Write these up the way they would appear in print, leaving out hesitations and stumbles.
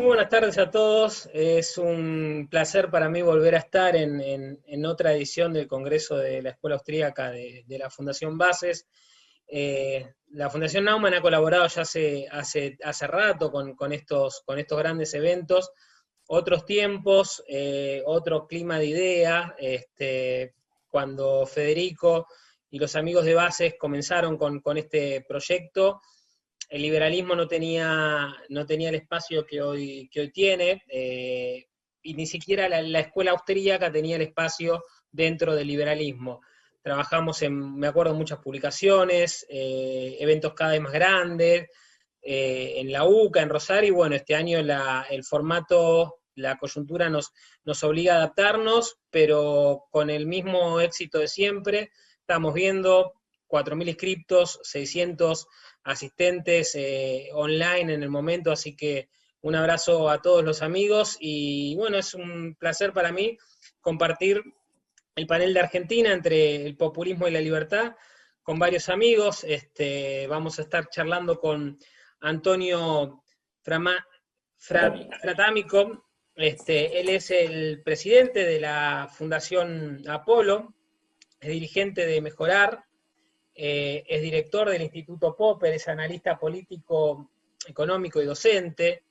Muy buenas tardes a todos. Es un placer para mí volver a estar en otra edición del Congreso de la Escuela Austríaca de la Fundación Bases. La Fundación Naumann ha colaborado ya hace rato con estos grandes eventos, otros tiempos, otro clima de idea. Cuando Federico y los amigos de Bases comenzaron con este proyecto, el liberalismo no tenía el espacio que hoy tiene, y ni siquiera la escuela austríaca tenía el espacio dentro del liberalismo. Trabajamos me acuerdo, muchas publicaciones, eventos cada vez más grandes, en la UCA, en Rosario, y bueno, este año el formato, la coyuntura nos obliga a adaptarnos, pero con el mismo éxito de siempre. Estamos viendo 4.000 inscriptos, 600 asistentes online en el momento, así que un abrazo a todos los amigos, y bueno, es un placer para mí compartir el panel de Argentina entre el populismo y la libertad con varios amigos. Vamos a estar charlando con Antonio Fratámico. Él es el presidente de la Fundación Apolo, es dirigente de Mejorar, es director del Instituto Popper, es analista político, económico y docente.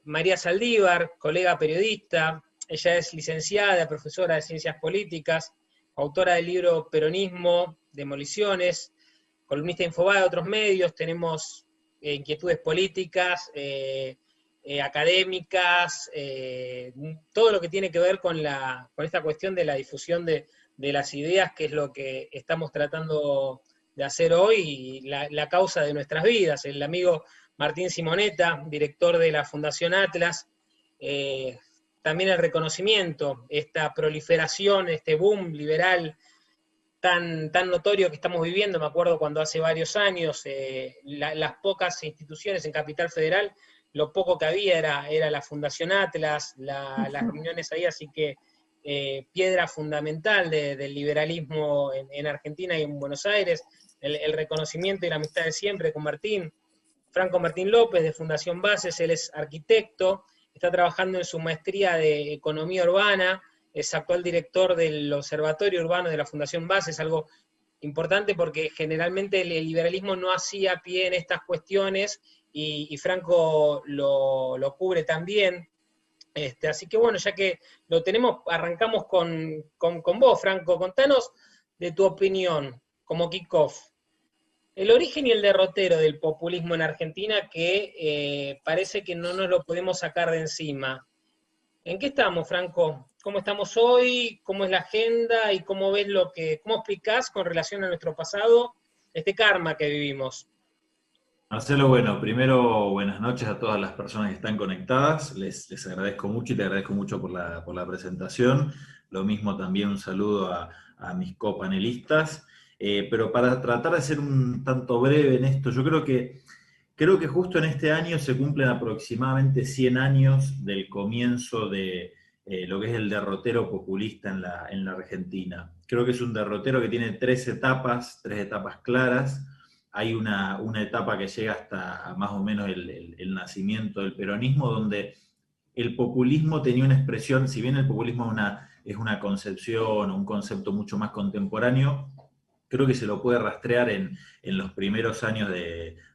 María Saldívar, colega periodista, ella es licenciada, profesora de Ciencias Políticas, autora del libro Peronismo, Demoliciones, columnista de Infobae, de otros medios. Tenemos inquietudes políticas, académicas, todo lo que tiene que ver con esta cuestión de la difusión de las ideas, que es lo que estamos tratando de hacer hoy, y la causa de nuestras vidas. El amigo Martín Simonetta, director de la Fundación Atlas, también el reconocimiento, esta proliferación, este boom liberal tan notorio que estamos viviendo. Me acuerdo cuando hace varios años, las pocas instituciones en Capital Federal, lo poco que había era la Fundación Atlas, las reuniones ahí, así que piedra fundamental del liberalismo en Argentina y en Buenos Aires, el reconocimiento y la amistad de siempre con Martín. Franco Martín López, de Fundación Bases, él es arquitecto, está trabajando en su maestría de Economía Urbana, es actual director del Observatorio Urbano de la Fundación Bases, algo importante porque generalmente el liberalismo no hacía pie en estas cuestiones, y Franco lo cubre también. Así que bueno, ya que lo tenemos, arrancamos con vos, Franco. Contanos de tu opinión como kickoff. El origen y el derrotero del populismo en Argentina, que parece que no nos lo podemos sacar de encima. ¿En qué estamos, Franco? ¿Cómo estamos hoy? ¿Cómo es la agenda? ¿Y cómo ves cómo explicás con relación a nuestro pasado este karma que vivimos? Marcelo, bueno, primero buenas noches a todas las personas que están conectadas. Les agradezco mucho y te agradezco mucho por la presentación. Lo mismo también un saludo a mis copanelistas. Pero para tratar de ser un tanto breve en esto, yo creo que justo en este año se cumplen aproximadamente 100 años del comienzo de lo que es el derrotero populista en la Argentina. Creo que es un derrotero que tiene tres etapas claras. Hay una etapa que llega hasta más o menos el nacimiento del peronismo, donde el populismo tenía una expresión, si bien el populismo es una concepción o un concepto mucho más contemporáneo, creo que se lo puede rastrear en los primeros años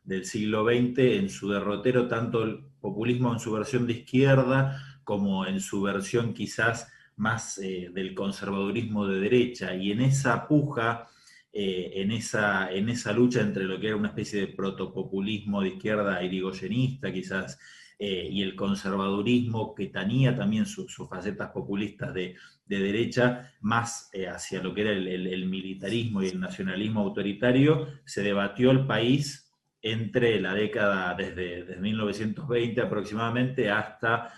del siglo XX, en su derrotero, tanto el populismo en su versión de izquierda como en su versión quizás más del conservadurismo de derecha, y en esa puja, en esa lucha entre lo que era una especie de protopopulismo de izquierda irigoyenista quizás, y el conservadurismo que tenía también sus facetas populistas de derecha, más hacia lo que era el militarismo y el nacionalismo autoritario, se debatió el país entre la década desde 1920 aproximadamente hasta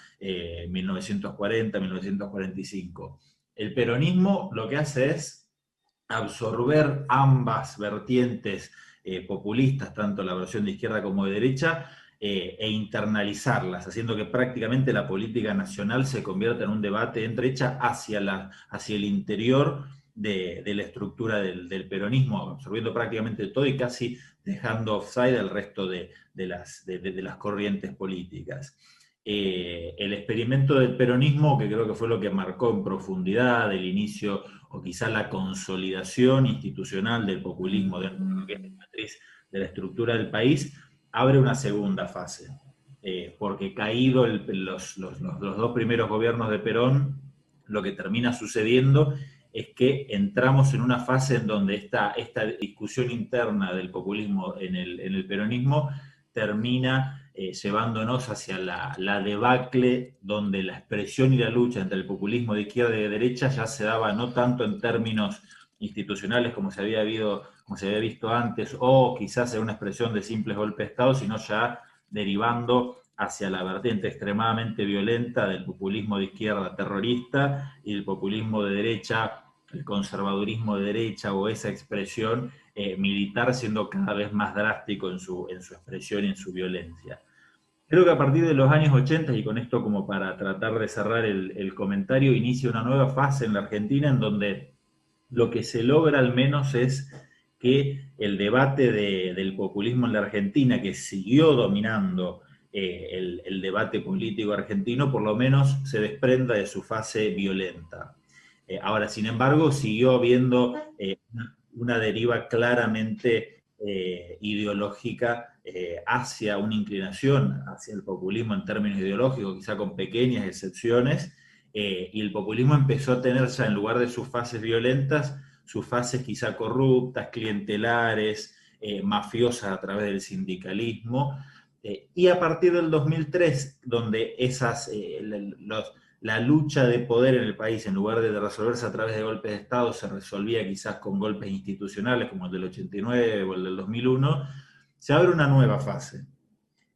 1940, 1945. El peronismo lo que hace es absorber ambas vertientes populistas, tanto la versión de izquierda como de derecha, e internalizarlas, haciendo que prácticamente la política nacional se convierta en un debate entre derecha hacia el interior de la estructura del peronismo, absorbiendo prácticamente todo y casi dejando offside al resto de las corrientes políticas. El experimento del peronismo, que creo que fue lo que marcó en profundidad el inicio o quizá la consolidación institucional del populismo dentro de lo que es la matriz de la estructura del país, abre una segunda fase. Porque caído los dos primeros gobiernos de Perón, lo que termina sucediendo es que entramos en una fase en donde esta discusión interna del populismo en el peronismo termina llevándonos hacia la debacle, donde la expresión y la lucha entre el populismo de izquierda y de derecha ya se daba no tanto en términos institucionales como se había visto antes, o quizás en una expresión de simples golpes de Estado, sino ya derivando hacia la vertiente extremadamente violenta del populismo de izquierda terrorista y el populismo de derecha, el conservadurismo de derecha o esa expresión militar siendo cada vez más drástico en su expresión y en su violencia. Creo que a partir de los años 80, y con esto como para tratar de cerrar el comentario, inicia una nueva fase en la Argentina en donde lo que se logra al menos es que el debate del populismo en la Argentina, que siguió dominando el debate político argentino, por lo menos se desprenda de su fase violenta. Ahora, sin embargo, siguió habiendo una deriva claramente ideológica hacia una inclinación hacia el populismo en términos ideológicos, quizá con pequeñas excepciones, y el populismo empezó a tener ya, en lugar de sus fases violentas, sus fases quizá corruptas, clientelares, mafiosas a través del sindicalismo, y a partir del 2003, donde la lucha de poder en el país, en lugar de resolverse a través de golpes de Estado, se resolvía quizás con golpes institucionales como el del 89 o el del 2001, se abre una nueva fase.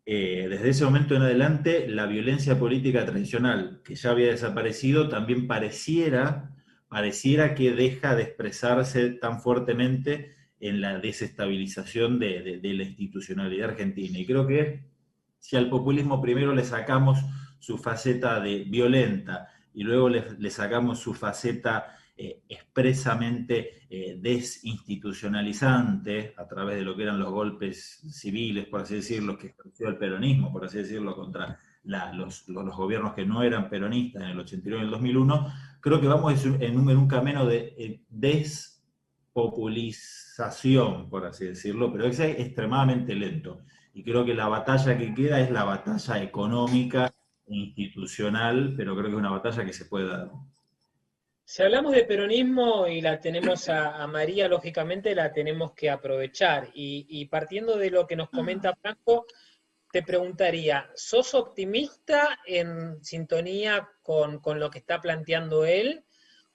Desde ese momento en adelante, la violencia política tradicional, que ya había desaparecido, también pareciera que deja de expresarse tan fuertemente en la desestabilización de la institucionalidad argentina. Y creo que si al populismo primero le sacamos su faceta de violenta y luego le sacamos su faceta expresamente desinstitucionalizante a través de lo que eran los golpes civiles, por así decirlo, que ejerció el peronismo, por así decirlo, contra los gobiernos que no eran peronistas en el 89 y el 2001, creo que vamos en un camino de despopulización, por así decirlo, pero es extremadamente lento. Y creo que la batalla que queda es la batalla económica e institucional, pero creo que es una batalla que se puede dar. Si hablamos de peronismo y la tenemos a María, lógicamente la tenemos que aprovechar. Y partiendo de lo que nos comenta Franco, te preguntaría, ¿sos optimista en sintonía con lo que está planteando él?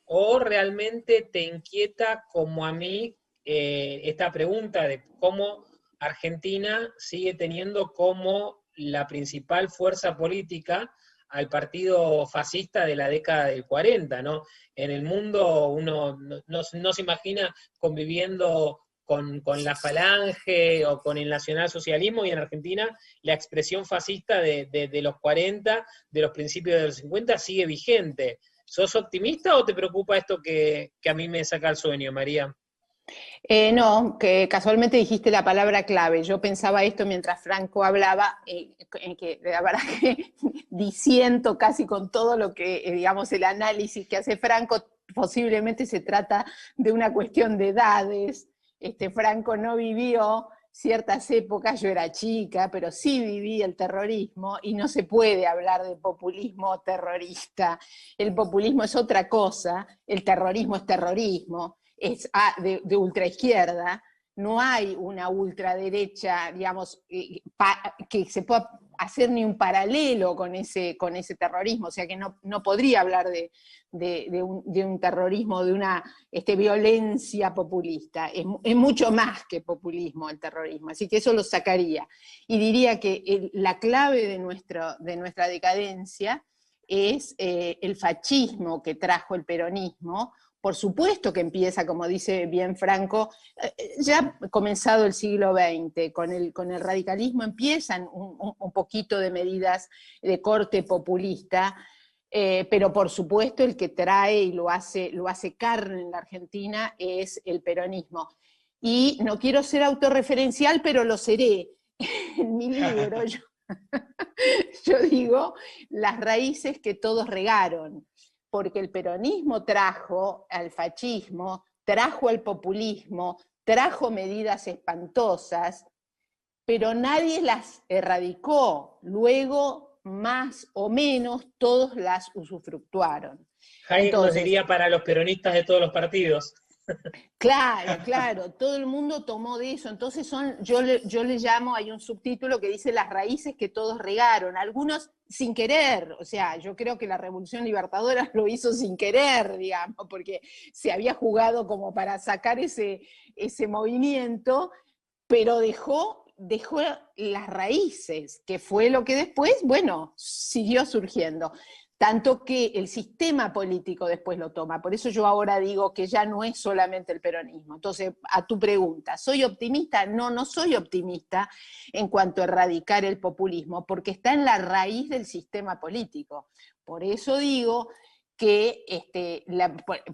¿O realmente te inquieta, como a mí, esta pregunta de cómo Argentina sigue teniendo como la principal fuerza política al partido fascista de la década del 40, ¿no? En el mundo uno no se imagina conviviendo con la Falange o con el nacionalsocialismo, y en Argentina la expresión fascista de los 40, de los principios de los 50, sigue vigente. ¿Sos optimista o te preocupa esto que a mí me saca el sueño, María? No, que casualmente dijiste la palabra clave. Yo pensaba esto mientras Franco hablaba, en que la verdad que disiento casi con todo lo que, digamos, el análisis que hace Franco. Posiblemente se trata de una cuestión de edades. Franco no vivió ciertas épocas, yo era chica, pero sí viví el terrorismo y no se puede hablar de populismo terrorista. El populismo es otra cosa, el terrorismo es terrorismo. Es de ultraizquierda, no hay una ultraderecha, digamos, que se pueda hacer ni un paralelo con ese terrorismo, o sea que no podría hablar de un terrorismo, de una violencia populista. Es mucho más que populismo el terrorismo, así que eso lo sacaría. Y diría que la clave de nuestra decadencia es el fascismo que trajo el peronismo. Por supuesto que empieza, como dice bien Franco, ya comenzado el siglo XX, con el radicalismo empiezan un poquito de medidas de corte populista, Pero por supuesto el que trae y lo hace carne en la Argentina es el peronismo. Y no quiero ser autorreferencial, pero lo seré. En mi libro yo digo las raíces que todos regaron, porque el peronismo trajo al fascismo, trajo al populismo, trajo medidas espantosas, pero nadie las erradicó. Luego, más o menos, todos las usufructuaron. Hayek nos Entonces, diría para los peronistas de todos los partidos. claro, todo el mundo tomó de eso. Entonces yo le llamo, hay un subtítulo que dice las raíces que todos regaron, algunos sin querer. O sea, yo creo que la Revolución Libertadora lo hizo sin querer, digamos, porque se había jugado como para sacar ese movimiento, pero dejó las raíces, que fue lo que después, bueno, siguió surgiendo. Tanto que el sistema político después lo toma. Por eso yo ahora digo que ya no es solamente el peronismo. Entonces, a tu pregunta, ¿soy optimista? No, no soy optimista en cuanto a erradicar el populismo, porque está en la raíz del sistema político. Por eso digo que,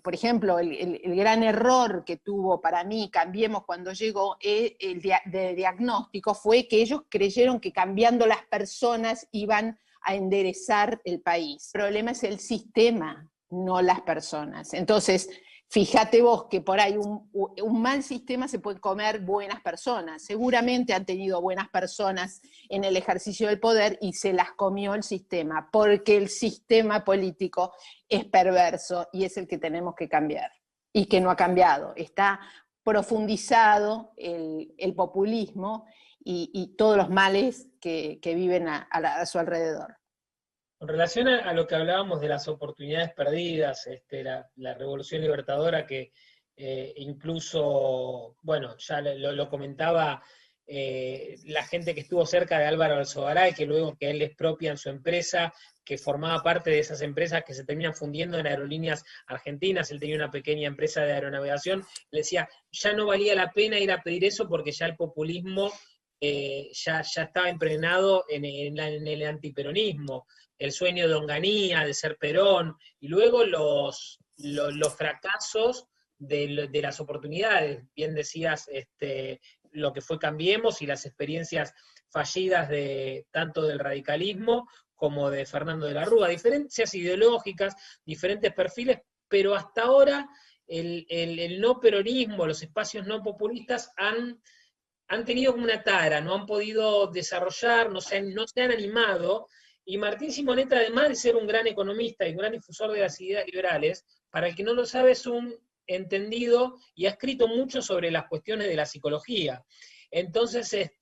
por ejemplo, el gran error que tuvo para mí Cambiemos cuando llegó de diagnóstico fue que ellos creyeron que cambiando las personas iban a enderezar el país. El problema es el sistema, no las personas. Entonces, fíjate vos que por ahí un mal sistema se puede comer buenas personas. Seguramente han tenido buenas personas en el ejercicio del poder y se las comió el sistema, porque el sistema político es perverso y es el que tenemos que cambiar. Y que no ha cambiado. Está profundizado el populismo y todos los males que viven a su alrededor. En relación a lo que hablábamos de las oportunidades perdidas, la Revolución Libertadora, que incluso, bueno, ya lo comentaba la gente que estuvo cerca de Álvaro Alzogaray, que luego que él le expropian su empresa, que formaba parte de esas empresas que se terminan fundiendo en Aerolíneas Argentinas. Él tenía una pequeña empresa de aeronavegación, le decía, ya no valía la pena ir a pedir eso porque ya el populismo ya estaba impregnado en el antiperonismo, el sueño de Onganía, de ser Perón, y luego los fracasos de las oportunidades. Bien decías lo que fue Cambiemos y las experiencias fallidas tanto del radicalismo como de Fernando de la Rúa, diferencias ideológicas, diferentes perfiles, pero hasta ahora el no peronismo, los espacios no populistas han tenido como una tara, no han podido desarrollar, no se han animado, y Martín Simonetta, además de ser un gran economista y un gran difusor de las ideas liberales, para el que no lo sabe, es un entendido y ha escrito mucho sobre las cuestiones de la psicología. Entonces,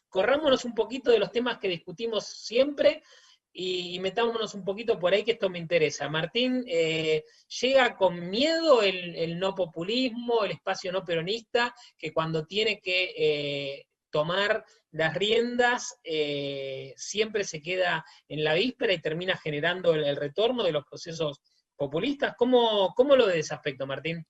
corrámonos un poquito de los temas que discutimos siempre y metámonos un poquito por ahí, que esto me interesa. Martín, ¿llega con miedo el no populismo, el espacio no peronista, que cuando tiene que tomar las riendas siempre se queda en la víspera y termina generando el retorno de los procesos populistas? ¿Cómo lo ves ese aspecto, Martín?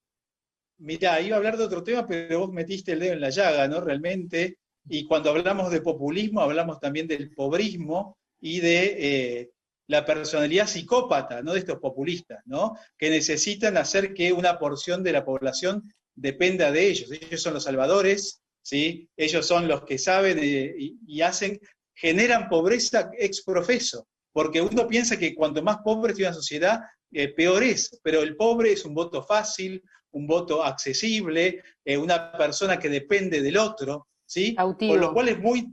Mirá, iba a hablar de otro tema, pero vos metiste el dedo en la llaga, ¿no? Realmente, y cuando hablamos de populismo, hablamos también del pobrismo y de la personalidad psicópata, ¿no? De estos populistas, ¿no? Que necesitan hacer que una porción de la población dependa de ellos. Ellos son los salvadores, ¿sí? Ellos son los que saben generan pobreza ex profeso, porque uno piensa que cuanto más pobre tiene una sociedad, peor es, pero el pobre es un voto fácil, un voto accesible, una persona que depende del otro, ¿sí? Con lo cual es muy,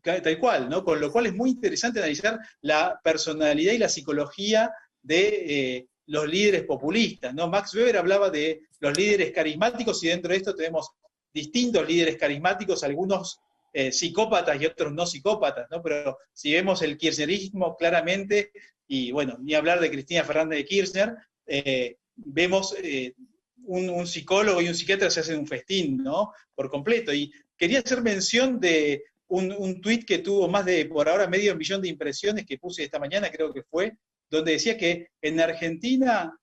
tal cual, ¿no? Con lo cual es muy interesante analizar la personalidad y la psicología de los líderes populistas, ¿no? Max Weber hablaba de los líderes carismáticos y dentro de esto tenemos distintos líderes carismáticos, algunos psicópatas y otros no psicópatas, ¿no? Pero si vemos el kirchnerismo claramente, y bueno, ni hablar de Cristina Fernández de Kirchner, vemos un psicólogo y un psiquiatra se hacen un festín, ¿no? Por completo. Y quería hacer mención de un tuit que tuvo más de, por ahora, 500.000 de impresiones que puse esta mañana, creo que fue, donde decía que en Argentina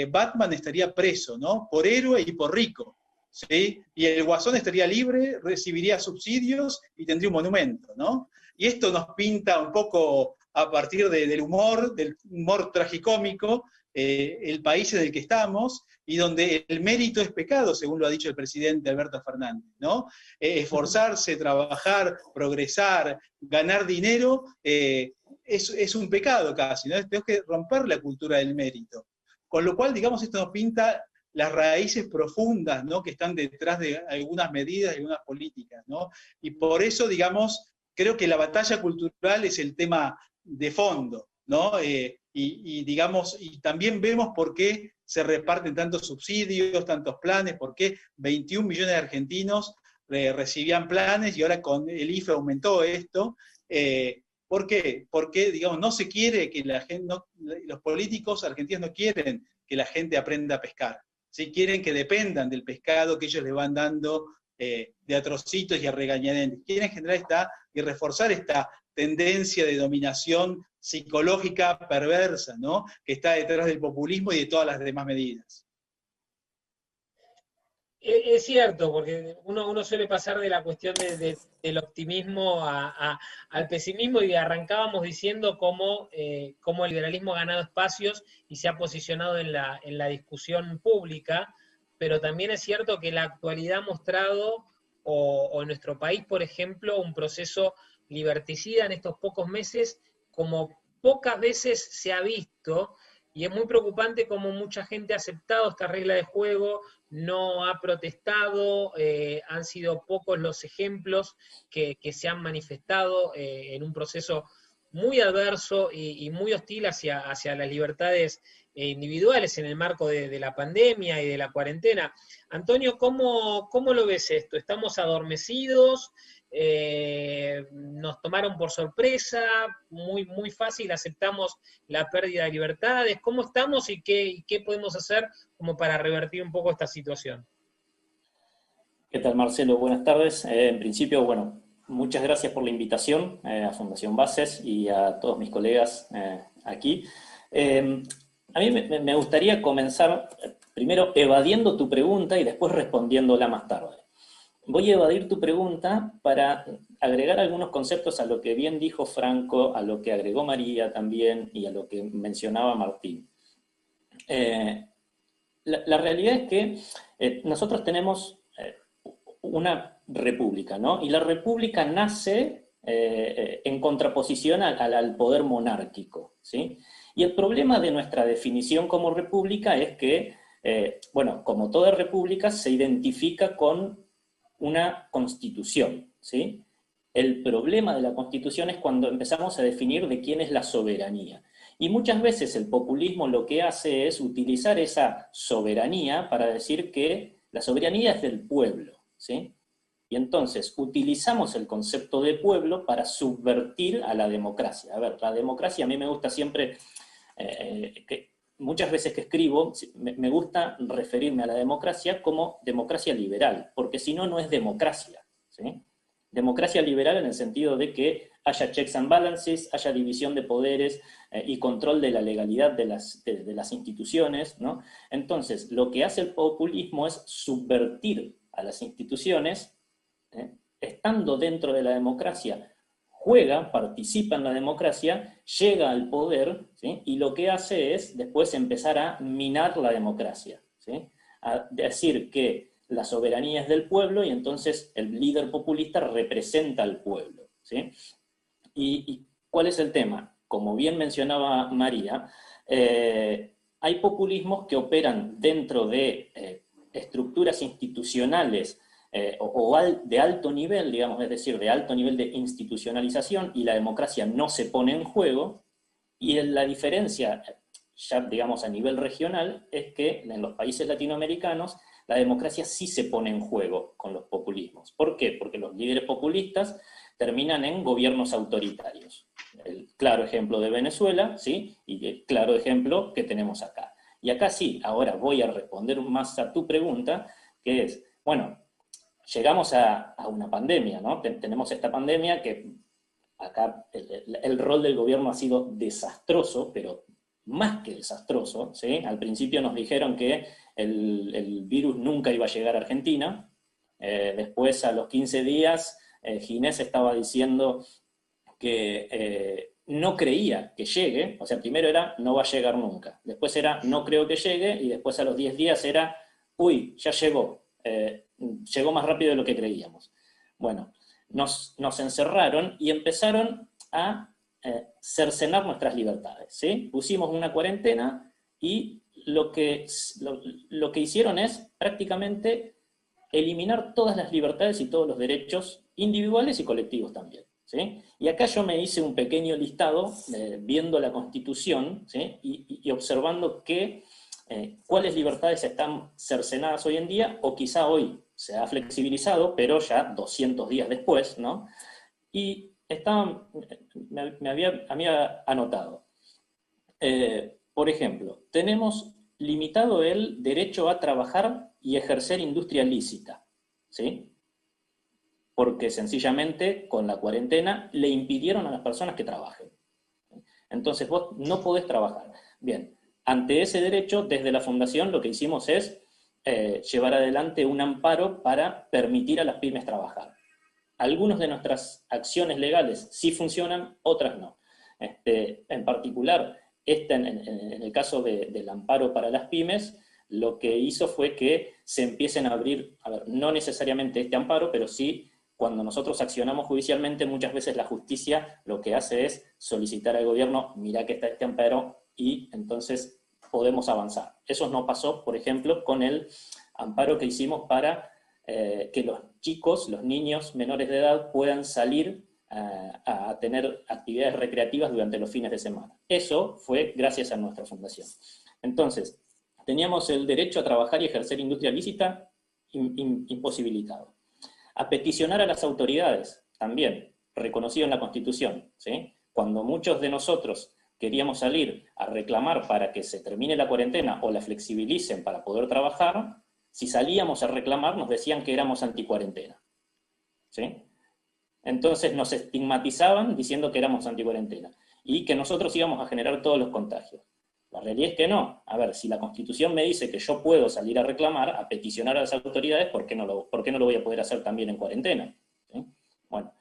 Batman estaría preso, ¿no? Por héroe y por rico, ¿sí? Y el Guasón estaría libre, recibiría subsidios y tendría un monumento, ¿no? Y esto nos pinta un poco a partir del humor tragicómico, el país en el que estamos, y donde el mérito es pecado, según lo ha dicho el presidente Alberto Fernández, ¿no? Esforzarse, trabajar, progresar, ganar dinero, es un pecado casi, ¿no? Tenemos que romper la cultura del mérito. Con lo cual, digamos, esto nos pinta las raíces profundas, ¿no?, que están detrás de algunas medidas y algunas políticas, ¿no? Y por eso, digamos, creo que la batalla cultural es el tema de fondo, ¿no? Digamos, y también vemos por qué se reparten tantos subsidios, tantos planes, por qué 21 millones de argentinos recibían planes y ahora con el IFE aumentó esto. ¿Por qué? Porque, digamos, no se quiere que la gente, los políticos argentinos no quieren que la gente aprenda a pescar, ¿sí? Quieren que dependan del pescado que ellos les van dando de a trocitos y a regañadientes. Quieren generar y reforzar esta tendencia de dominación psicológica perversa, ¿no?, que está detrás del populismo y de todas las demás medidas. Es cierto, porque uno suele pasar de la cuestión del optimismo al pesimismo, y arrancábamos diciendo cómo el liberalismo ha ganado espacios y se ha posicionado en la discusión pública, pero también es cierto que la actualidad ha mostrado, o en nuestro país, por ejemplo, un proceso liberticida en estos pocos meses como pocas veces se ha visto, y es muy preocupante cómo mucha gente ha aceptado esta regla de juego, no ha protestado, han sido pocos los ejemplos que se han manifestado en un proceso muy adverso y muy hostil hacia las libertades individuales en el marco de la pandemia y de la cuarentena. Antonio, ¿cómo lo ves esto? ¿Estamos adormecidos? ¿Nos tomaron por sorpresa? Muy fácil aceptamos la pérdida de libertades. ¿Cómo estamos y qué podemos hacer como para revertir un poco esta situación? ¿Qué tal, Marcelo? Buenas tardes. En principio, bueno, muchas gracias por la invitación a Fundación Bases y a todos mis colegas aquí. A mí me gustaría comenzar primero evadiendo tu pregunta y después respondiéndola más tarde. Voy a evadir tu pregunta para agregar algunos conceptos a lo que bien dijo Franco, a lo que agregó María también y a lo que mencionaba Martín. La realidad es que nosotros tenemos una república, ¿no? Y la república nace en contraposición al poder monárquico, ¿sí? Y el problema de nuestra definición como república es que, bueno, como toda república, se identifica con una constitución, ¿sí? El problema de la constitución es cuando empezamos a definir de quién es la soberanía. Y muchas veces el populismo lo que hace es utilizar esa soberanía para decir que la soberanía es del pueblo, ¿sí? Y entonces utilizamos el concepto de pueblo para subvertir a la democracia. A ver, la democracia, a mí me gusta siempre, muchas veces que escribo, me gusta referirme a la democracia como democracia liberal, porque si no, no es democracia, ¿sí? Democracia liberal en el sentido de que haya checks and balances, haya división de poderes y control de la legalidad de las instituciones, ¿no? Entonces, lo que hace el populismo es subvertir a las instituciones, estando dentro de la democracia, juega, participa en la democracia, llega al poder, ¿sí? Y lo que hace es después empezar a minar la democracia, ¿sí? A decir que la soberanía es del pueblo y entonces el líder populista representa al pueblo, ¿sí? ¿Y cuál es el tema? Como bien mencionaba María, hay populismos que operan dentro de estructuras institucionales de alto nivel, digamos, es decir, de alto nivel de institucionalización, y la democracia no se pone en juego, y la diferencia, ya digamos a nivel regional, es que en los países latinoamericanos la democracia sí se pone en juego con los populismos. ¿Por qué? Porque los líderes populistas terminan en gobiernos autoritarios. El claro ejemplo de Venezuela, ¿sí? Y el claro ejemplo que tenemos acá. Y acá sí, ahora voy a responder más a tu pregunta, que es, bueno, llegamos a una pandemia, ¿no? Tenemos esta pandemia que acá el rol del gobierno ha sido desastroso, pero más que desastroso, ¿sí? Al principio nos dijeron que el virus nunca iba a llegar a Argentina, después a los 15 días Ginés estaba diciendo que no creía que llegue, o sea, primero era no va a llegar nunca, después era no creo que llegue, y después a los 10 días era, uy, ya llegó, llegó más rápido de lo que creíamos. Bueno, nos encerraron y empezaron a cercenar nuestras libertades, ¿sí? Pusimos una cuarentena y lo que hicieron es prácticamente eliminar todas las libertades y todos los derechos individuales y colectivos también, ¿sí? Y acá yo me hice un pequeño listado viendo la Constitución, ¿sí? y observando cuáles libertades están cercenadas hoy en día, o quizá hoy se ha flexibilizado, pero ya 200 días después, ¿no? Y me había anotado. Por ejemplo, tenemos limitado el derecho a trabajar y ejercer industria lícita, ¿sí? Porque sencillamente con la cuarentena le impidieron a las personas que trabajen. Entonces vos no podés trabajar. Bien, ante ese derecho, desde la Fundación lo que hicimos es llevar adelante un amparo para permitir a las pymes trabajar. Algunas de nuestras acciones legales sí funcionan, otras no. En particular, en el caso del amparo para las pymes, lo que hizo fue que se empiecen a abrir, no necesariamente este amparo, pero sí, cuando nosotros accionamos judicialmente, muchas veces la justicia lo que hace es solicitar al gobierno, mirá que está este amparo, y entonces podemos avanzar. Eso no pasó, por ejemplo, con el amparo que hicimos para que los chicos, los niños menores de edad, puedan salir a tener actividades recreativas durante los fines de semana. Eso fue gracias a nuestra fundación. Entonces, teníamos el derecho a trabajar y ejercer industria lícita imposibilitado. A peticionar a las autoridades, también, reconocido en la Constitución, ¿sí? Cuando muchos de nosotros queríamos salir a reclamar para que se termine la cuarentena o la flexibilicen para poder trabajar, si salíamos a reclamar nos decían que éramos anticuarentena, ¿sí? Entonces nos estigmatizaban diciendo que éramos anticuarentena y que nosotros íbamos a generar todos los contagios. La realidad es que no. A ver, si la Constitución me dice que yo puedo salir a reclamar, a peticionar a las autoridades, ¿por qué no lo voy a poder hacer también en cuarentena? ¿Sí? Bueno,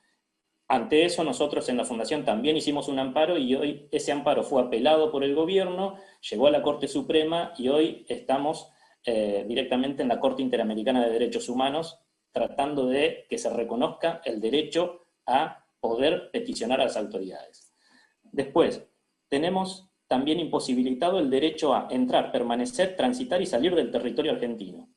ante eso nosotros en la Fundación también hicimos un amparo, y hoy ese amparo fue apelado por el gobierno, llegó a la Corte Suprema, y hoy estamos directamente en la Corte Interamericana de Derechos Humanos, tratando de que se reconozca el derecho a poder peticionar a las autoridades. Después, tenemos también imposibilitado el derecho a entrar, permanecer, transitar y salir del territorio argentino.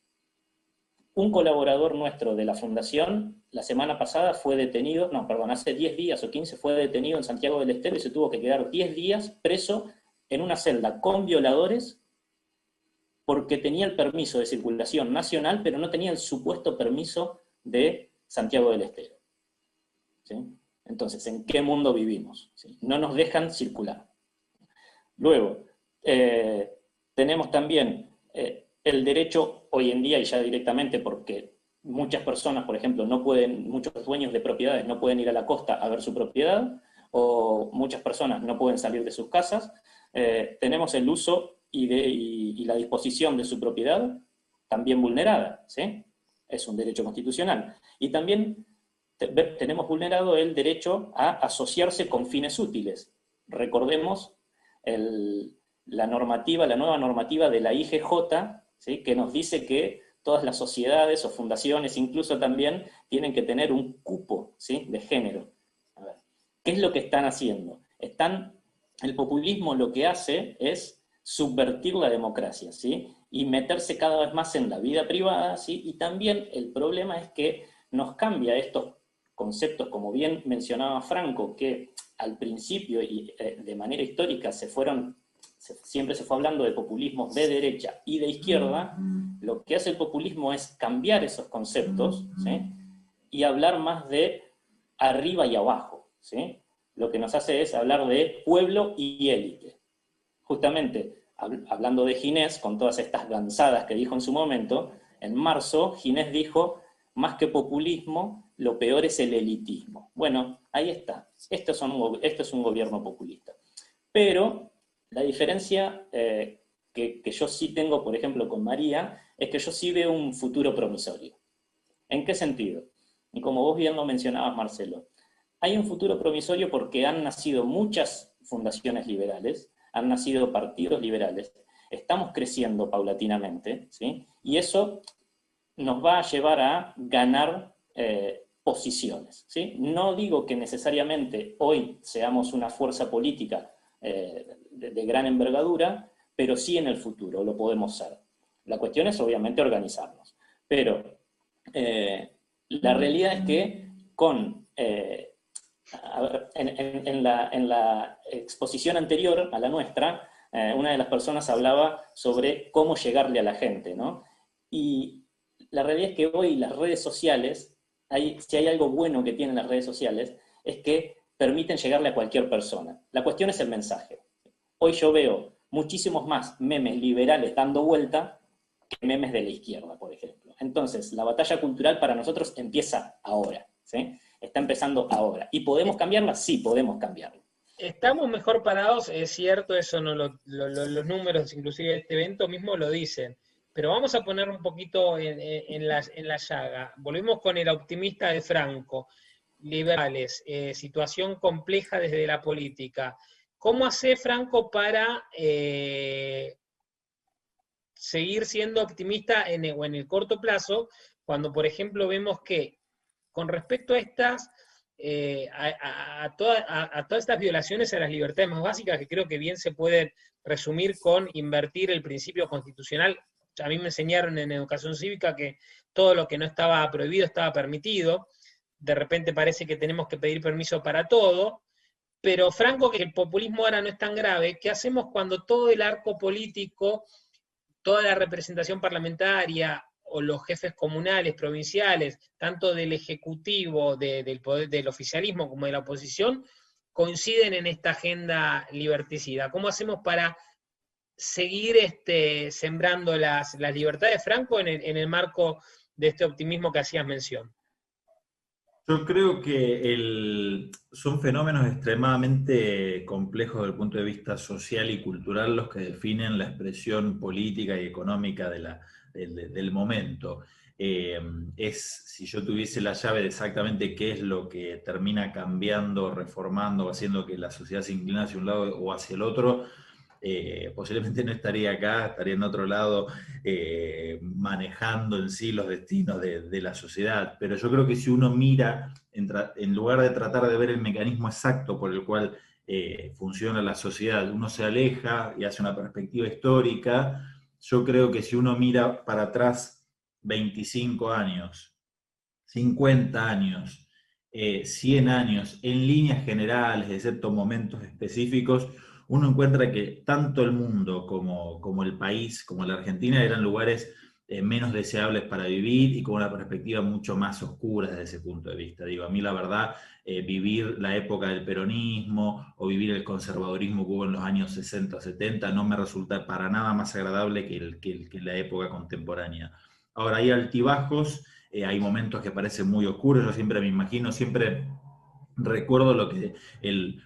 Un colaborador nuestro de la Fundación, la semana pasada fue detenido, hace 10 días o 15 fue detenido en Santiago del Estero y se tuvo que quedar 10 días preso en una celda con violadores porque tenía el permiso de circulación nacional, pero no tenía el supuesto permiso de Santiago del Estero. ¿Sí? Entonces, ¿en qué mundo vivimos? ¿Sí? No nos dejan circular. Luego, tenemos también el derecho hoy en día, y ya directamente porque muchas personas, por ejemplo, muchos dueños de propiedades no pueden ir a la costa a ver su propiedad, o muchas personas no pueden salir de sus casas, tenemos el uso y la disposición de su propiedad también vulnerada, ¿sí? Es un derecho constitucional. Y también tenemos vulnerado el derecho a asociarse con fines útiles. Recordemos la nueva normativa de la IGJ, ¿sí? Que nos dice que todas las sociedades o fundaciones incluso también tienen que tener un cupo, ¿sí? De género. A ver, ¿qué es lo que están haciendo? El populismo lo que hace es subvertir la democracia, ¿sí? Y meterse cada vez más en la vida privada, ¿sí? Y también el problema es que nos cambia estos conceptos, como bien mencionaba Franco, que al principio y de manera histórica siempre se fue hablando de populismos de derecha y de izquierda. Lo que hace el populismo es cambiar esos conceptos, ¿sí? Y hablar más de arriba y abajo, ¿sí? Lo que nos hace es hablar de pueblo y élite. Justamente, hablando de Ginés, con todas estas gansadas que dijo en su momento, en marzo Ginés dijo, más que populismo, lo peor es el elitismo. Bueno, ahí está. Esto es un gobierno populista. Pero la diferencia que yo sí tengo, por ejemplo, con María, es que yo sí veo un futuro promisorio. ¿En qué sentido? Y como vos bien lo mencionabas, Marcelo, Hay un futuro promisorio porque han nacido muchas fundaciones liberales, han nacido partidos liberales, estamos creciendo paulatinamente, ¿sí? Y eso nos va a llevar a ganar posiciones, ¿sí? No digo que necesariamente hoy seamos una fuerza política de gran envergadura, pero sí en el futuro lo podemos ser. La cuestión es obviamente organizarnos. Pero la realidad es que con... en la exposición anterior a la nuestra, una de las personas hablaba sobre cómo llegarle a la gente, ¿no? Y la realidad es que hoy las redes sociales, si hay algo bueno que tienen las redes sociales, es que permiten llegarle a cualquier persona. La cuestión es el mensaje. Hoy yo veo muchísimos más memes liberales dando vuelta que memes de la izquierda, por ejemplo. Entonces, la batalla cultural para nosotros empieza ahora, ¿sí? Está empezando ahora. ¿Y podemos cambiarla? Sí, podemos cambiarla. Estamos mejor parados, es cierto, eso no los números, inclusive de este evento mismo lo dicen, pero vamos a poner un poquito en la llaga. Volvemos con el optimista de Franco, liberales, situación compleja desde la política. ¿Cómo hace Franco para seguir siendo optimista en el corto plazo, cuando por ejemplo vemos que con respecto a estas... a todas estas violaciones a las libertades más básicas, que creo que bien se pueden resumir con invertir el principio constitucional? A mí me enseñaron en educación cívica que todo lo que no estaba prohibido estaba permitido. De repente parece que tenemos que pedir permiso para todo, pero Franco, que el populismo ahora no es tan grave, ¿qué hacemos cuando todo el arco político, toda la representación parlamentaria, o los jefes comunales, provinciales, tanto del Ejecutivo, del poder, del oficialismo como de la oposición, coinciden en esta agenda liberticida? ¿Cómo hacemos para seguir sembrando las libertades, Franco, en el marco de este optimismo que hacías mención? Yo creo que son fenómenos extremadamente complejos desde el punto de vista social y cultural los que definen la expresión política y económica del momento. Si yo tuviese la llave de exactamente qué es lo que termina cambiando, reformando, haciendo que la sociedad se incline hacia un lado o hacia el otro, posiblemente no estaría acá, estaría en otro lado manejando en sí los destinos de la sociedad. Pero yo creo que si uno mira, en lugar de tratar de ver el mecanismo exacto por el cual funciona la sociedad, uno se aleja y hace una perspectiva histórica. Yo creo que si uno mira para atrás 25 años, 50 años, 100 años, en líneas generales, excepto momentos específicos, uno encuentra que tanto el mundo como el país, como la Argentina, eran lugares menos deseables para vivir y con una perspectiva mucho más oscura desde ese punto de vista. Digo, a mí la verdad, vivir la época del peronismo o vivir el conservadurismo que hubo en los años 60 o 70 no me resulta para nada más agradable que la época contemporánea. Ahora, hay altibajos, hay momentos que parecen muy oscuros. Yo siempre me imagino, siempre recuerdo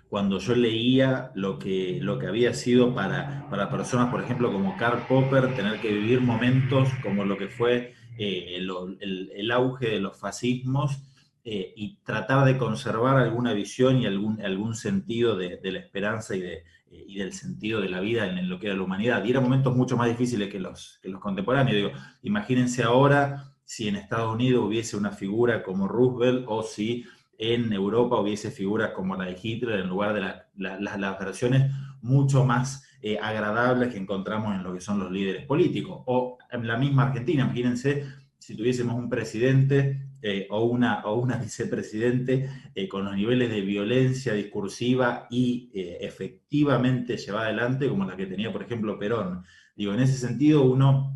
cuando yo leía lo que había sido para personas, por ejemplo, como Karl Popper, tener que vivir momentos como lo que fue el auge de los fascismos, y tratar de conservar alguna visión y algún sentido de la esperanza y del sentido de la vida en lo que era la humanidad. Y eran momentos mucho más difíciles que los contemporáneos. Digo, imagínense ahora si en Estados Unidos hubiese una figura como Roosevelt, o si en Europa hubiese figuras como la de Hitler, en lugar de las versiones mucho más agradables que encontramos en lo que son los líderes políticos. O en la misma Argentina, imagínense si tuviésemos un presidente o una vicepresidente con los niveles de violencia discursiva y efectivamente llevada adelante como la que tenía, por ejemplo, Perón. Digo, en ese sentido uno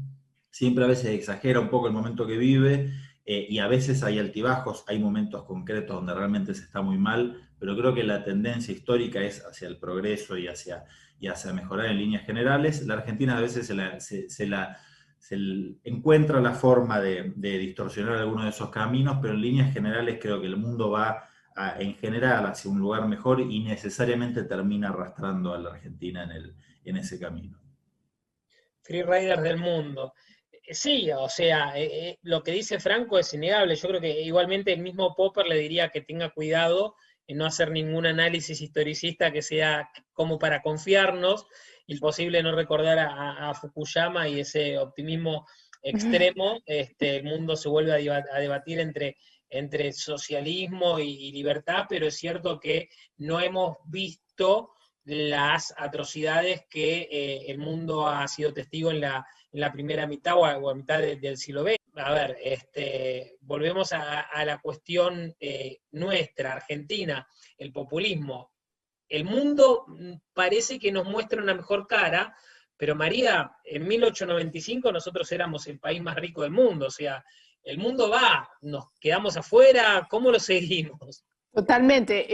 siempre a veces exagera un poco el momento que vive, y a veces hay altibajos, hay momentos concretos donde realmente se está muy mal, pero creo que la tendencia histórica es hacia el progreso y hacia mejorar en líneas generales. La Argentina a veces se encuentra la forma de distorsionar algunos de esos caminos, pero en líneas generales creo que el mundo va en general hacia un lugar mejor y necesariamente termina arrastrando a la Argentina en ese camino. Free Riders del mundo. Sí, o sea, lo que dice Franco es innegable. Yo creo que igualmente el mismo Popper le diría que tenga cuidado no hacer ningún análisis historicista que sea como para confiarnos, imposible no recordar a Fukuyama y ese optimismo extremo. El mundo se vuelve a debatir entre socialismo y libertad, pero es cierto que no hemos visto las atrocidades que el mundo ha sido testigo en la primera mitad o a mitad del siglo XX. A ver, volvemos a la cuestión nuestra, Argentina, el populismo. El mundo parece que nos muestra una mejor cara, pero María, en 1895 nosotros éramos el país más rico del mundo, o sea, el mundo va, nos quedamos afuera, ¿cómo lo seguimos? Totalmente.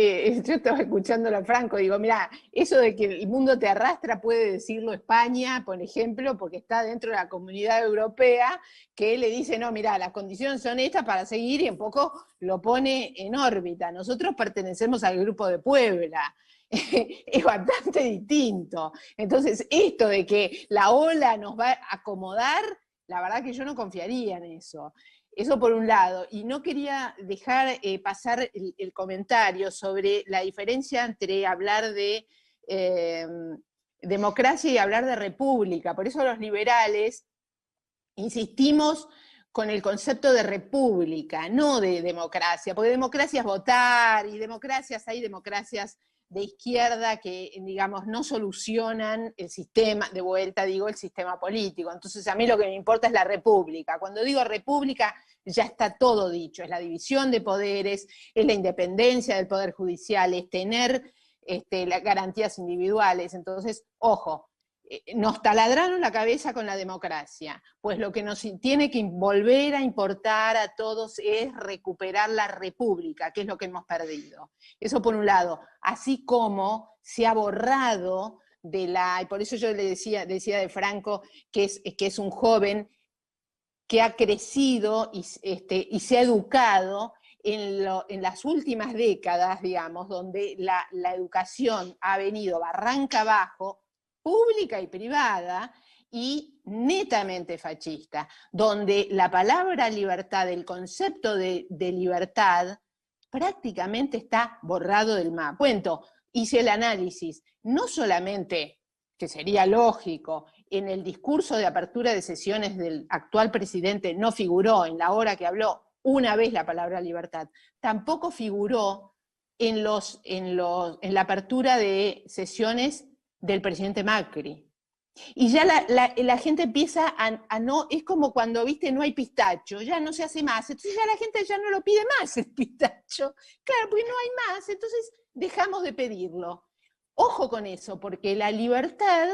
Yo estaba escuchándolo a Franco, digo, mira, eso de que el mundo te arrastra puede decirlo España, por ejemplo, porque está dentro de la Comunidad Europea, que le dice, no, mira, las condiciones son estas para seguir, y un poco lo pone en órbita. Nosotros pertenecemos al Grupo de Puebla. Es bastante distinto. Entonces, esto de que la ola nos va a acomodar, la verdad que yo no confiaría en eso. Eso por un lado, y no quería dejar pasar el comentario sobre la diferencia entre hablar de democracia y hablar de república. Por eso los liberales insistimos con el concepto de república, no de democracia, porque democracia es votar, y hay democracias de izquierda que, digamos, no solucionan el sistema, de vuelta digo, el sistema político. Entonces a mí lo que me importa es la república. Cuando digo república ya está todo dicho, es la división de poderes, es la independencia del poder judicial, es tener las garantías individuales. Entonces, ojo, nos taladraron la cabeza con la democracia, pues lo que nos tiene que volver a importar a todos es recuperar la república, que es lo que hemos perdido. Eso por un lado, así como se ha borrado y por eso yo le decía de Franco que es un joven que ha crecido y se ha educado en las últimas décadas, digamos, donde la educación ha venido barranca abajo, pública y privada, y netamente fascista, donde la palabra libertad, el concepto de libertad, prácticamente está borrado del mapa. Hice el análisis, no solamente, que sería lógico, en el discurso de apertura de sesiones del actual presidente no figuró en la hora que habló una vez la palabra libertad, tampoco figuró en la apertura de sesiones del presidente Macri. Y ya la gente empieza a no, es como cuando, viste, no hay pistacho, ya no se hace más, entonces ya la gente ya no lo pide más el pistacho, claro, porque no hay más, entonces dejamos de pedirlo. Ojo con eso, porque la libertad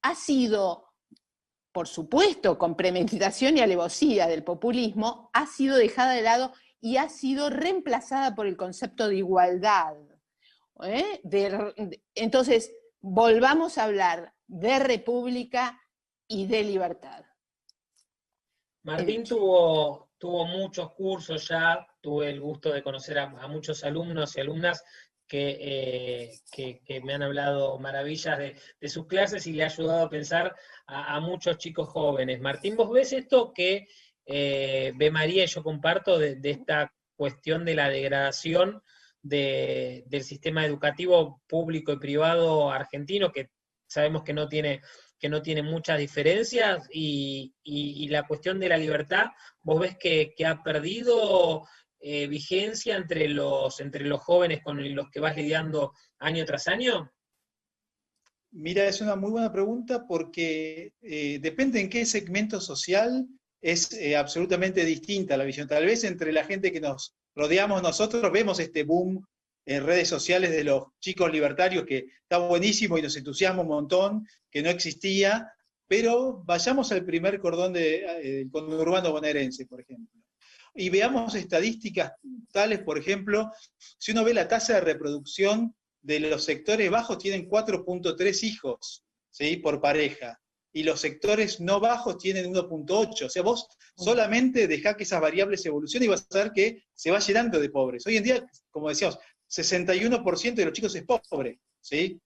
ha sido, por supuesto, con premeditación y alevosía del populismo, ha sido dejada de lado y ha sido reemplazada por el concepto de igualdad. Entonces, volvamos a hablar de república y de libertad. Martín tuvo muchos cursos ya, tuve el gusto de conocer a muchos alumnos y alumnas que me han hablado maravillas de sus clases y le ha ayudado a pensar a muchos chicos jóvenes. Martín, ¿vos ves esto que ve María y yo comparto de esta cuestión de la degradación del sistema educativo público y privado argentino, que sabemos que no tiene muchas diferencias, y la cuestión de la libertad, ¿vos ves que ha perdido vigencia entre los jóvenes con los que vas lidiando año tras año? Mira, es una muy buena pregunta porque depende en qué segmento social es absolutamente distinta la visión. Tal vez entre la gente que nos rodeamos nosotros vemos este boom en redes sociales de los chicos libertarios, que está buenísimo y nos entusiasma un montón, que no existía, pero vayamos al primer cordón del conurbano bonaerense, por ejemplo, y veamos estadísticas tales, por ejemplo, si uno ve la tasa de reproducción de los sectores bajos, tienen 4.3 hijos, ¿sí?, por pareja, y los sectores no bajos tienen 1.8, o sea, vos solamente dejá que esas variables evolucionen y vas a ver que se va llenando de pobres. Hoy en día, como decíamos, 61% de los chicos es pobre, ¿sí?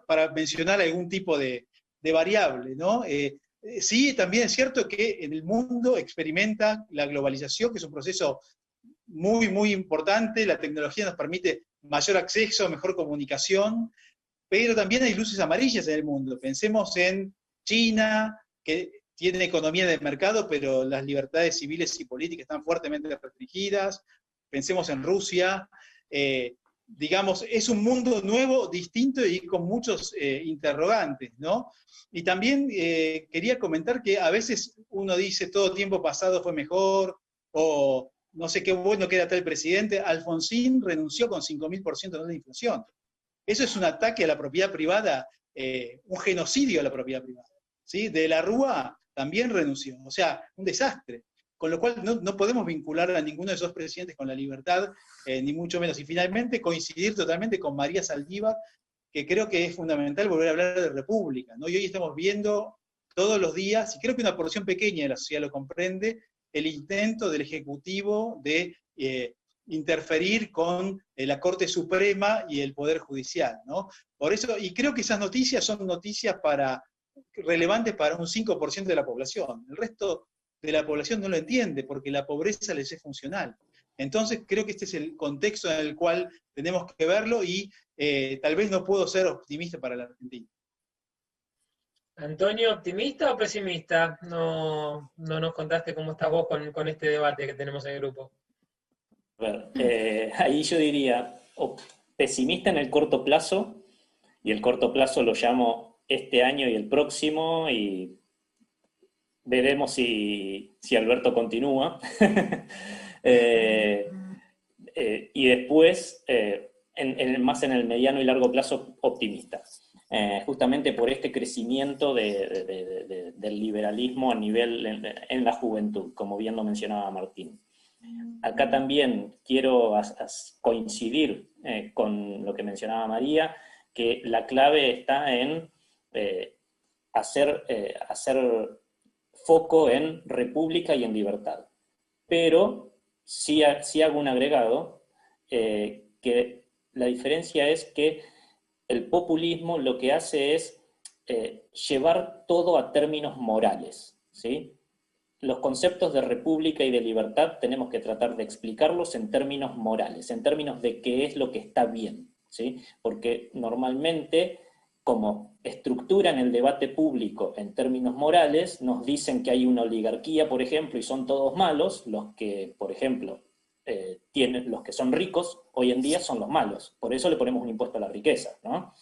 Para mencionar algún tipo de variable, ¿no? Sí, también es cierto que en el mundo experimenta la globalización, que es un proceso muy, muy importante, la tecnología nos permite mayor acceso, mejor comunicación, pero también hay luces amarillas en el mundo. Pensemos en China, que tiene economía de mercado, pero las libertades civiles y políticas están fuertemente restringidas. Pensemos en Rusia. Digamos, es un mundo nuevo, distinto y con muchos interrogantes, ¿no? Y también quería comentar que a veces uno dice todo tiempo pasado fue mejor, o no sé qué bueno que era tal presidente. Alfonsín renunció con 5.000% de inflación. Eso es un ataque a la propiedad privada, un genocidio a la propiedad privada, ¿sí? De la Rúa también renunció, o sea, un desastre. Con lo cual no podemos vincular a ninguno de esos presidentes con la libertad, ni mucho menos. Y finalmente coincidir totalmente con María Saldívar, que creo que es fundamental volver a hablar de república, ¿no? Y hoy estamos viendo todos los días, y creo que una porción pequeña de la sociedad lo comprende, el intento del Ejecutivo de interferir con la Corte Suprema y el Poder Judicial, ¿no? Por eso, y creo que esas noticias son noticias relevantes para un 5% de la población. El resto de la población no lo entiende, porque la pobreza les es funcional. Entonces creo que este es el contexto en el cual tenemos que verlo, y tal vez no puedo ser optimista para la Argentina. Antonio, ¿optimista o pesimista? No nos contaste cómo estás vos con este debate que tenemos en el grupo. A ver, ahí yo diría pesimista en el corto plazo, y el corto plazo lo llamo este año y el próximo, y veremos si Alberto continúa. Y después, más en el mediano y largo plazo, optimista. Justamente por este crecimiento del liberalismo a nivel en la juventud, como bien lo mencionaba Martín. Acá también quiero coincidir con lo que mencionaba María, que la clave está en hacer foco en república y en libertad. Pero sí hago un agregado, que la diferencia es que el populismo lo que hace es llevar todo a términos morales, ¿sí? Los conceptos de república y de libertad tenemos que tratar de explicarlos en términos morales, en términos de qué es lo que está bien, ¿sí? Porque normalmente, como estructuran el debate público en términos morales, nos dicen que hay una oligarquía, por ejemplo, y son todos malos, los que, por ejemplo, los que son ricos hoy en día son los malos, por eso le ponemos un impuesto a la riqueza, ¿no?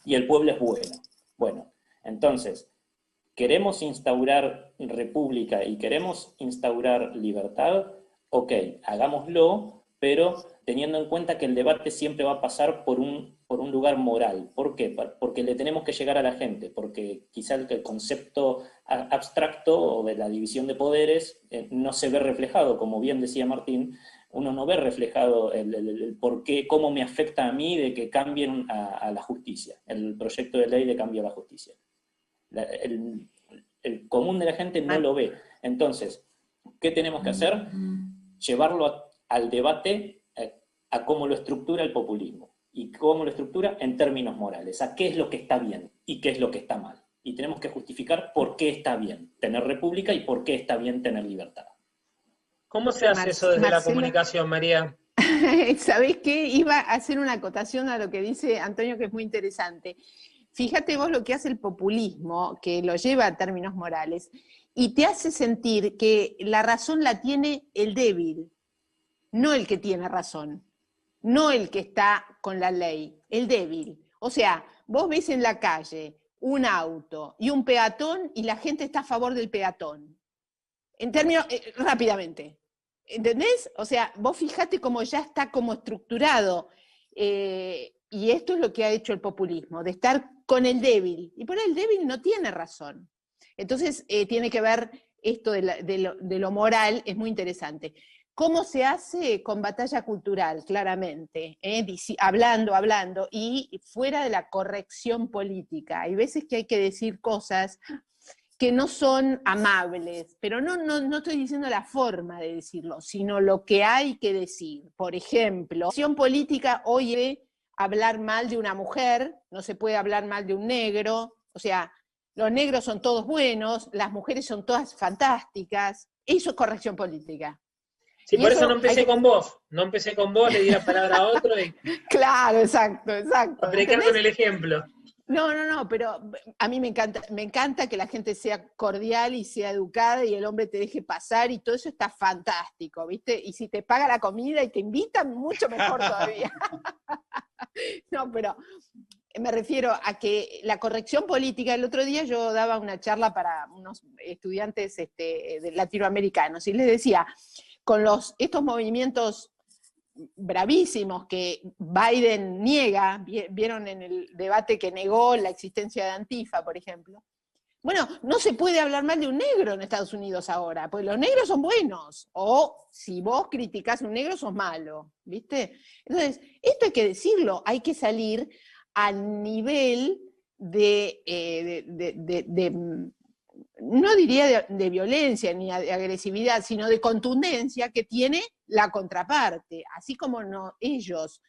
Y el pueblo es bueno. Bueno, entonces, ¿queremos instaurar república y queremos instaurar libertad? Ok, hagámoslo, pero teniendo en cuenta que el debate siempre va a pasar por un lugar moral. ¿Por qué? Porque le tenemos que llegar a la gente, porque quizá el concepto abstracto o de la división de poderes no se ve reflejado, como bien decía Martín, uno no ve reflejado el por qué, cómo me afecta a mí de que cambien a la justicia, el proyecto de ley de cambio a la justicia. El común de la gente no lo ve. Entonces, ¿qué tenemos que hacer? Llevarlo al debate, a cómo lo estructura el populismo. ¿Y cómo lo estructura? En términos morales. A qué es lo que está bien y qué es lo que está mal. Y tenemos que justificar por qué está bien tener república y por qué está bien tener libertad. ¿Cómo se hace eso desde la comunicación, María? ¿Sabés qué? Iba a hacer una acotación a lo que dice Antonio, que es muy interesante. Fíjate vos lo que hace el populismo, que lo lleva a términos morales, y te hace sentir que la razón la tiene el débil, no el que tiene razón, no el que está con la ley, el débil. O sea, vos ves en la calle un auto y un peatón y la gente está a favor del peatón. En términos, rápidamente. ¿Entendés? O sea, vos fijate cómo ya está como estructurado. Y esto es lo que ha hecho el populismo, de estar con el débil. Y por ahí el débil no tiene razón. Entonces, tiene que ver esto de lo moral, es muy interesante. ¿Cómo se hace? Con batalla cultural, claramente, hablando, y fuera de la corrección política. Hay veces que hay que decir cosas que no son amables, pero no estoy diciendo la forma de decirlo, sino lo que hay que decir. Por ejemplo, la acción política hoy es hablar mal de una mujer, no se puede hablar mal de un negro, o sea, los negros son todos buenos, las mujeres son todas fantásticas, eso es corrección política. Sí, por eso no empecé con vos. No empecé con vos, le di la palabra a otro y Claro, exacto. predicar con el ejemplo. No, pero a mí me encanta que la gente sea cordial y sea educada y el hombre te deje pasar y todo eso está fantástico, ¿viste? Y si te paga la comida y te invitan, mucho mejor todavía. No, pero me refiero a que la corrección política, el otro día yo daba una charla para unos estudiantes latinoamericanos y les decía, con estos movimientos bravísimos que Biden niega, vieron en el debate que negó la existencia de Antifa, por ejemplo. Bueno, no se puede hablar mal de un negro en Estados Unidos ahora, porque los negros son buenos, o si vos criticás a un negro sos malo, ¿viste? Entonces, esto hay que decirlo, hay que salir al nivel no diría de violencia ni de agresividad, sino de contundencia que tiene la contraparte. Así como ellos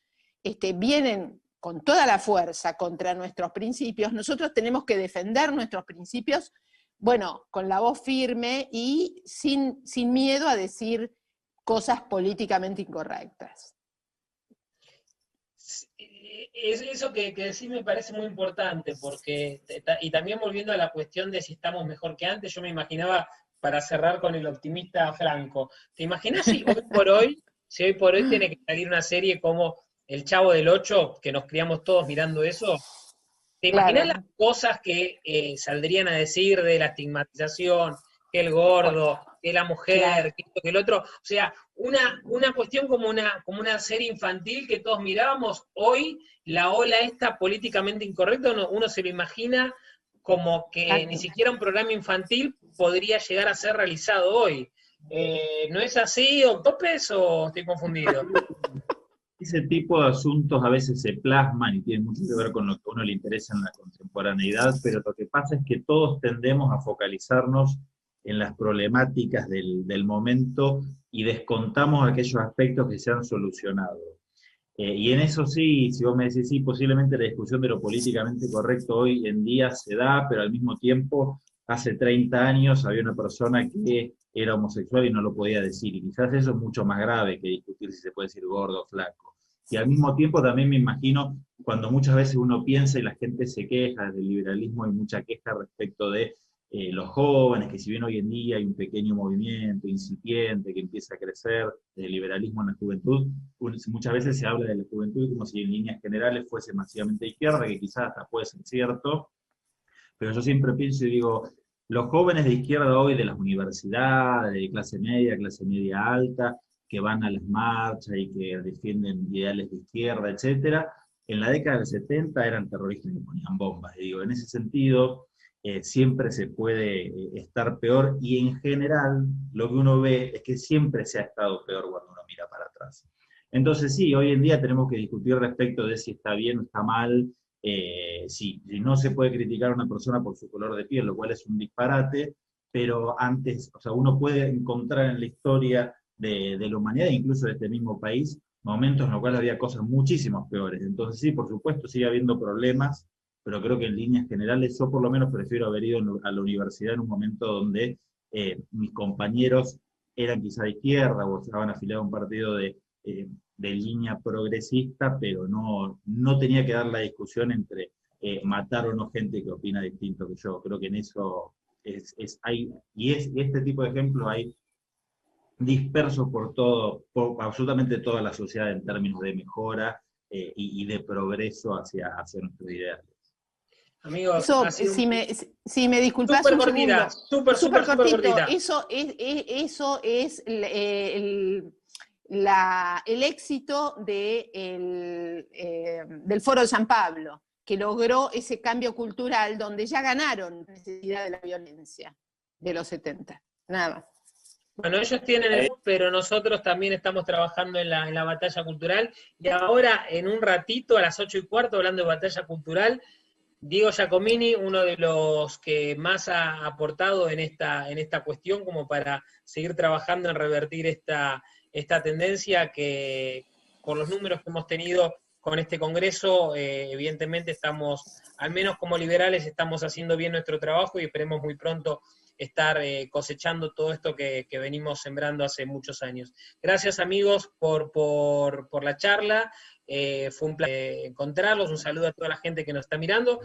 vienen con toda la fuerza contra nuestros principios, nosotros tenemos que defender nuestros principios, bueno, con la voz firme y sin miedo a decir cosas políticamente incorrectas. Eso que decís me parece muy importante, porque, y también volviendo a la cuestión de si estamos mejor que antes, yo me imaginaba, para cerrar con el optimista Franco, ¿te imaginas si hoy por hoy tiene que salir una serie como El Chavo del Ocho, que nos criamos todos mirando eso? ¿Te imaginas las cosas que saldrían a decir de la estigmatización, que el gordo, que la mujer, que esto, que el otro? O sea, una cuestión como una serie infantil que todos mirábamos, hoy la ola esta políticamente incorrecta, uno se lo imagina como que ni siquiera un programa infantil podría llegar a ser realizado hoy. ¿No es así, Octopes, o estoy confundido? Ese tipo de asuntos a veces se plasman y tienen mucho que ver con lo que a uno le interesa en la contemporaneidad, pero lo que pasa es que todos tendemos a focalizarnos en las problemáticas del momento y descontamos aquellos aspectos que se han solucionado. Y en eso sí, si vos me decís, sí, posiblemente la discusión de lo políticamente correcto hoy en día se da, pero al mismo tiempo, hace 30 años había una persona que era homosexual y no lo podía decir, y quizás eso es mucho más grave que discutir si se puede decir gordo o flaco. Y al mismo tiempo también me imagino, cuando muchas veces uno piensa y la gente se queja del liberalismo, hay mucha queja respecto de los jóvenes, que si bien hoy en día hay un pequeño movimiento incipiente que empieza a crecer del liberalismo en la juventud, muchas veces se habla de la juventud como si en líneas generales fuese masivamente de izquierda, que quizás hasta puede ser cierto, pero yo siempre pienso y digo, los jóvenes de izquierda hoy de las universidades, de clase media alta, que van a las marchas y que defienden ideales de izquierda, etcétera, en la década del 70 eran terroristas que ponían bombas. Y digo, en ese sentido, siempre se puede estar peor, y en general lo que uno ve es que siempre se ha estado peor cuando uno mira para atrás. Entonces sí, hoy en día tenemos que discutir respecto de si está bien o está mal, si no se puede criticar a una persona por su color de piel, lo cual es un disparate, pero antes, o sea, uno puede encontrar en la historia de la humanidad, incluso de este mismo país, momentos en los cuales había cosas muchísimo peores. Entonces sí, por supuesto, sigue habiendo problemas, pero creo que en líneas generales yo por lo menos prefiero haber ido a la universidad en un momento donde mis compañeros eran quizá de izquierda o estaban afiliados a un partido de línea progresista, pero no tenía que dar la discusión entre matar o no gente que opina distinto que yo. Creo que en eso este tipo de ejemplos hay dispersos por absolutamente toda la sociedad en términos de mejora y de progreso hacia nuestros ideales. Amigos, si me disculpás súper un cortita, segundo, súper cortita. Eso es el éxito del Foro de San Pablo, que logró ese cambio cultural donde ya ganaron la necesidad de la violencia de los 70. Nada más. Bueno, ellos tienen el, pero nosotros también estamos trabajando en la batalla cultural, y ahora en un ratito, a las 8:15, hablando de batalla cultural, Diego Giacomini, uno de los que más ha aportado en esta cuestión, como para seguir trabajando en revertir esta tendencia que, por los números que hemos tenido con este congreso, evidentemente estamos, al menos como liberales, estamos haciendo bien nuestro trabajo y esperemos muy pronto estar cosechando todo esto que venimos sembrando hace muchos años. Gracias amigos por la charla, fue un placer encontrarlos, un saludo a toda la gente que nos está mirando.